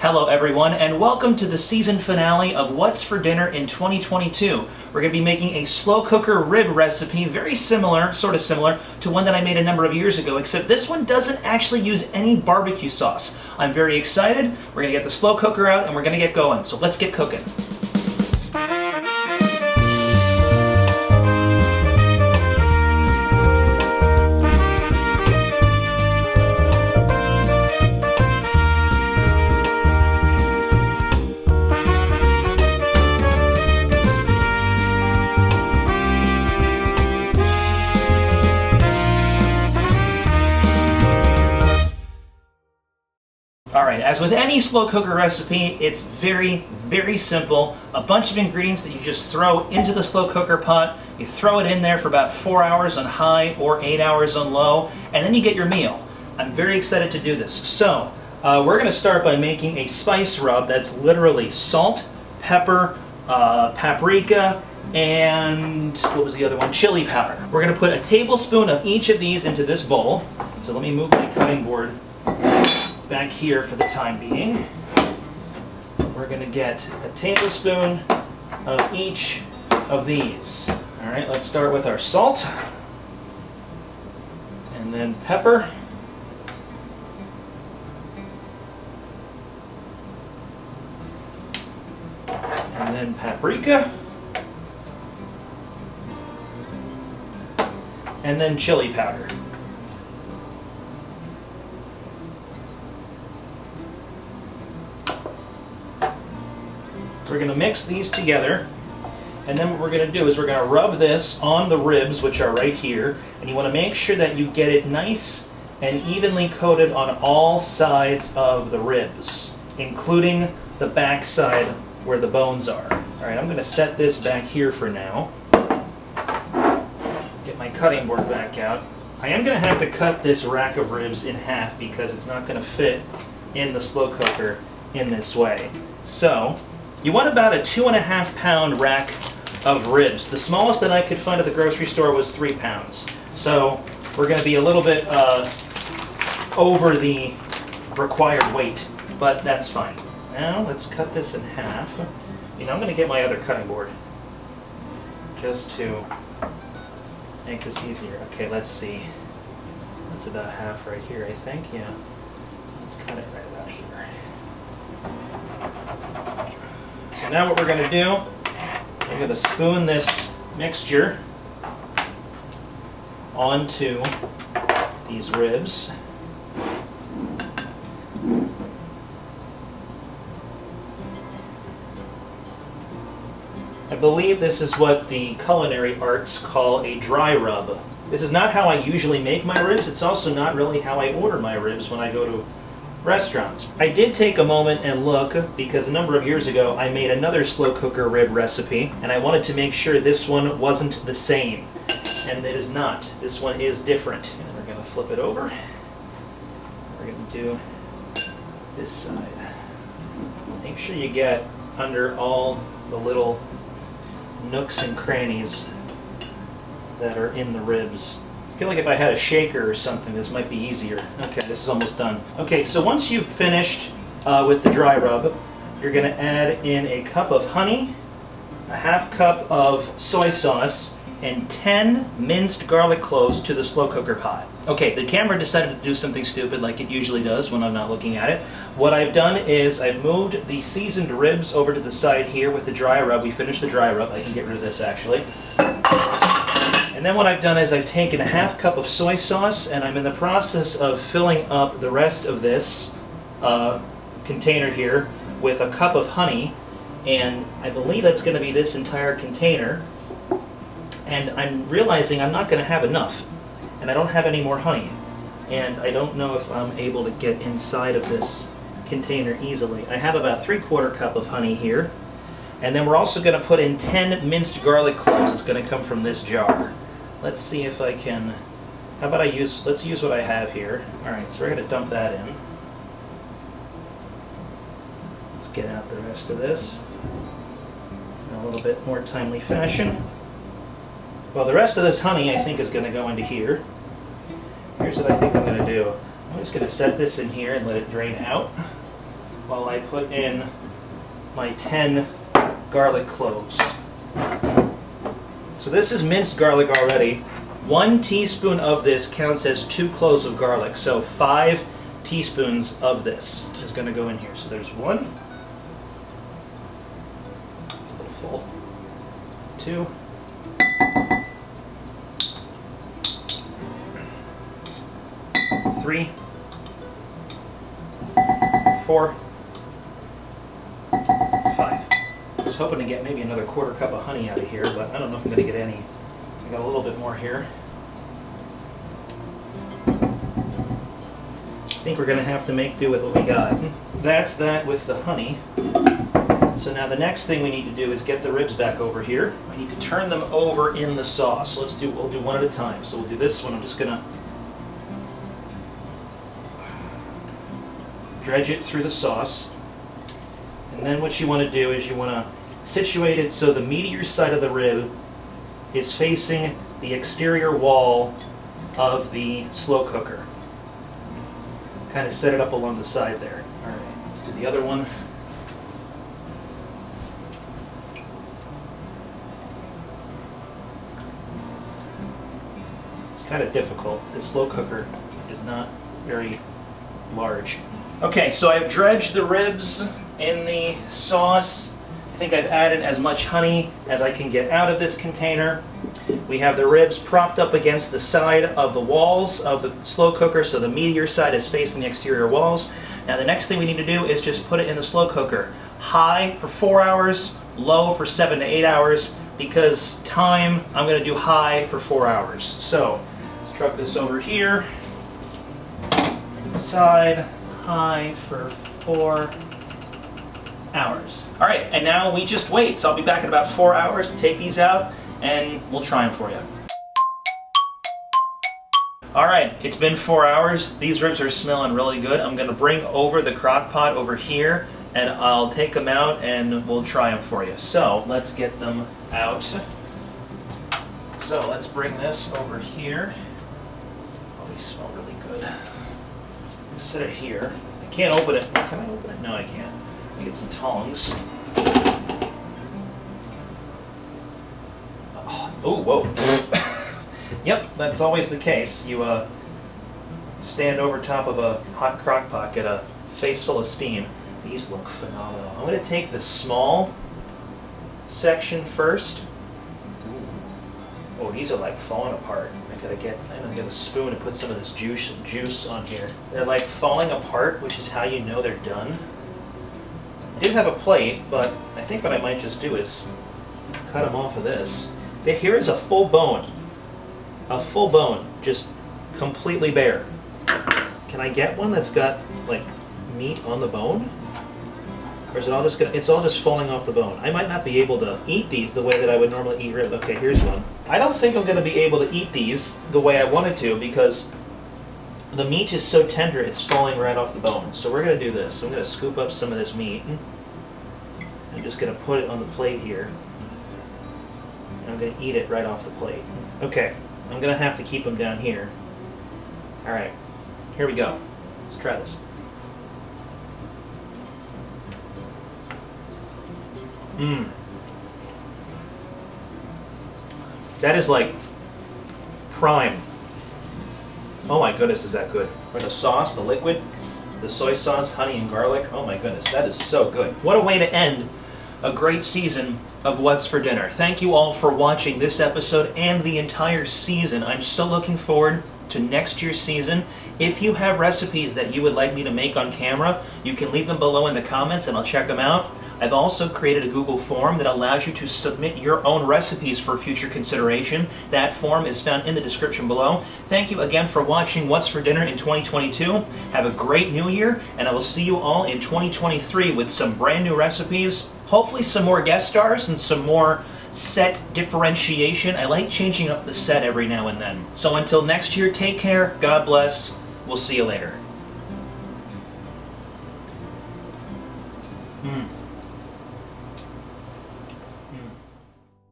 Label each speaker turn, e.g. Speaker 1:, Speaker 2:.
Speaker 1: Hello everyone, and welcome to the season finale of What's for Dinner in 2022. We're going to be making a slow cooker rib recipe, very similar, sort of similar, to one that I made a number of years ago, except this one doesn't actually use any barbecue sauce. I'm very excited. We're going to get the slow cooker out and we're going to get going, so let's get cooking. Alright, as with any slow cooker recipe, it's very, very simple. A bunch of ingredients that you just throw into the slow cooker pot. You throw it in there for about 4 hours on high or 8 hours on low, and then you get your meal. I'm very excited to do this. So, we're going to start by making a spice rub that's literally salt, pepper, paprika, and what was the other one? Chili powder. We're going to put a tablespoon of each of these into this bowl. So let me move my cutting board back here for the time being. We're going to get a tablespoon of each of these. Alright, let's start with our salt, and then pepper, and then paprika, and then chili powder. We're going to mix these together, and then what we're going to do is we're going to rub this on the ribs, which are right here, and you want to make sure that you get it nice and evenly coated on all sides of the ribs, including the back side where the bones are. Alright, I'm going to set this back here for now. Get my cutting board back out. I am going to have to cut this rack of ribs in half because it's not going to fit in the slow cooker in this way. So, you want about a 2.5 pound rack of ribs. The smallest that I could find at the grocery store was 3 pounds. So we're going to be a little bit over the required weight, but that's fine. Now let's cut this in half. I'm going to get my other cutting board just to make this easier. Okay, let's see. That's about half right here, I think. Yeah. Let's cut it right about here. So now what we're going to do, we're going to spoon this mixture onto these ribs. I believe this is what the culinary arts call a dry rub. This is not how I usually make my ribs. It's also not really how I order my ribs when I go to restaurants. I did take a moment and look because a number of years ago I made another slow cooker rib recipe and I wanted to make sure this one wasn't the same, and it is not. This one is different. And we're going to flip it over. We're going to do this side. Make sure you get under all the little nooks and crannies that are in the ribs. I feel like if I had a shaker or something, this might be easier. Okay, this is almost done. Okay, so once you've finished with the dry rub, you're going to add in a cup of honey, a half cup of soy sauce, and 10 minced garlic cloves to the slow cooker pot. Okay, the camera decided to do something stupid like it usually does when I'm not looking at it. What I've done is I've moved the seasoned ribs over to the side here with the dry rub. We finished the dry rub. I can get rid of this actually. And then what I've done is I've taken a half cup of soy sauce and I'm in the process of filling up the rest of this container here with a cup of honey, and I believe that's going to be this entire container. And I'm realizing I'm not going to have enough, and I don't have any more honey, and I don't know if I'm able to get inside of this container easily. I have about 3/4 cup of honey here, and then we're also going to put in 10 minced garlic cloves. It's going to come from this jar. Let's see if I can, how about let's use what I have here. Alright, so we're going to dump that in. Let's get out the rest of this in a little bit more timely fashion. Well, the rest of this honey I think is going to go into here. Here's what I think I'm going to do. I'm just going to set this in here and let it drain out. while I put in my 10 garlic cloves. So this is minced garlic already. 1 teaspoon of this counts as 2 cloves of garlic, so 5 teaspoons of this is going to go in here. So there's 1. It's a little full. 2. 3. 4. 5. I was hoping to get maybe another 1/4 cup of honey out of here, but I don't know if I'm going to get any. I got a little bit more here. I think we're going to have to make do with what we got. That's that with the honey. So now the next thing we need to do is get the ribs back over here. I need to turn them over in the sauce. So we'll do one at a time. So we'll do this one. I'm just going to dredge it through the sauce. And then what you want to do is you want to situate it so the meatier side of the rib is facing the exterior wall of the slow cooker. Kind of set it up along the side there. All right, let's do the other one. It's kind of difficult. This slow cooker is not very large. Okay, so I've dredged the ribs in the sauce. I think I've added as much honey as I can get out of this container. We have the ribs propped up against the side of the walls of the slow cooker, so the meatier side is facing the exterior walls. Now the next thing we need to do is just put it in the slow cooker. High for 4 hours, low for 7 to 8 hours. Because time, I'm going to do high for 4 hours. So let's truck this over here. Side, high for 4 hours. All right, and now we just wait. So I'll be back in about 4 hours to take these out, and we'll try them for you. All right, it's been 4 hours. These ribs are smelling really good. I'm gonna bring over the crock pot over here, and I'll take them out and we'll try them for you. So let's get them out. So let's bring this over here. Oh, these smell really good. Set it here. I can't open it. Can I open it? No, I can't. Let me get some tongs. Oh, whoa. Yep, that's always the case. You stand over top of a hot crock pot, get a face full of steam. These look phenomenal. I'm going to take the small section first. Oh, these are like falling apart. I'm gonna get a spoon and put some of this juice on here. They're like falling apart, which is how you know they're done. I do have a plate, but I think what I might just do is cut them off of this. Here is a full bone. A full bone, just completely bare. Can I get one that's got like meat on the bone? Or is it all just it's all just falling off the bone? I might not be able to eat these the way that I would normally eat ribs. Okay, here's one. I don't think I'm gonna be able to eat these the way I wanted to because the meat is so tender it's falling right off the bone. So we're gonna do this. I'm gonna scoop up some of this meat. I'm just gonna put it on the plate here. And I'm gonna eat it right off the plate. Okay, I'm gonna have to keep them down here. All right, here we go. Let's try this. That is like prime. Oh my goodness, is that good. Or the sauce, the liquid, the soy sauce, honey and garlic. Oh my goodness, that is so good. What a way to end a great season of What's for Dinner. Thank you all for watching this episode and the entire season. I'm so looking forward to next year's season. If you have recipes that you would like me to make on camera, you can leave them below in the comments and I'll check them out. I've also created a Google form that allows you to submit your own recipes for future consideration. That form is found in the description below. Thank you again for watching What's for Dinner in 2022. Have a great new year, and I will see you all in 2023 with some brand new recipes, hopefully some more guest stars and some more set differentiation. I like changing up the set every now and then. So until next year, take care, God bless, we'll see you later.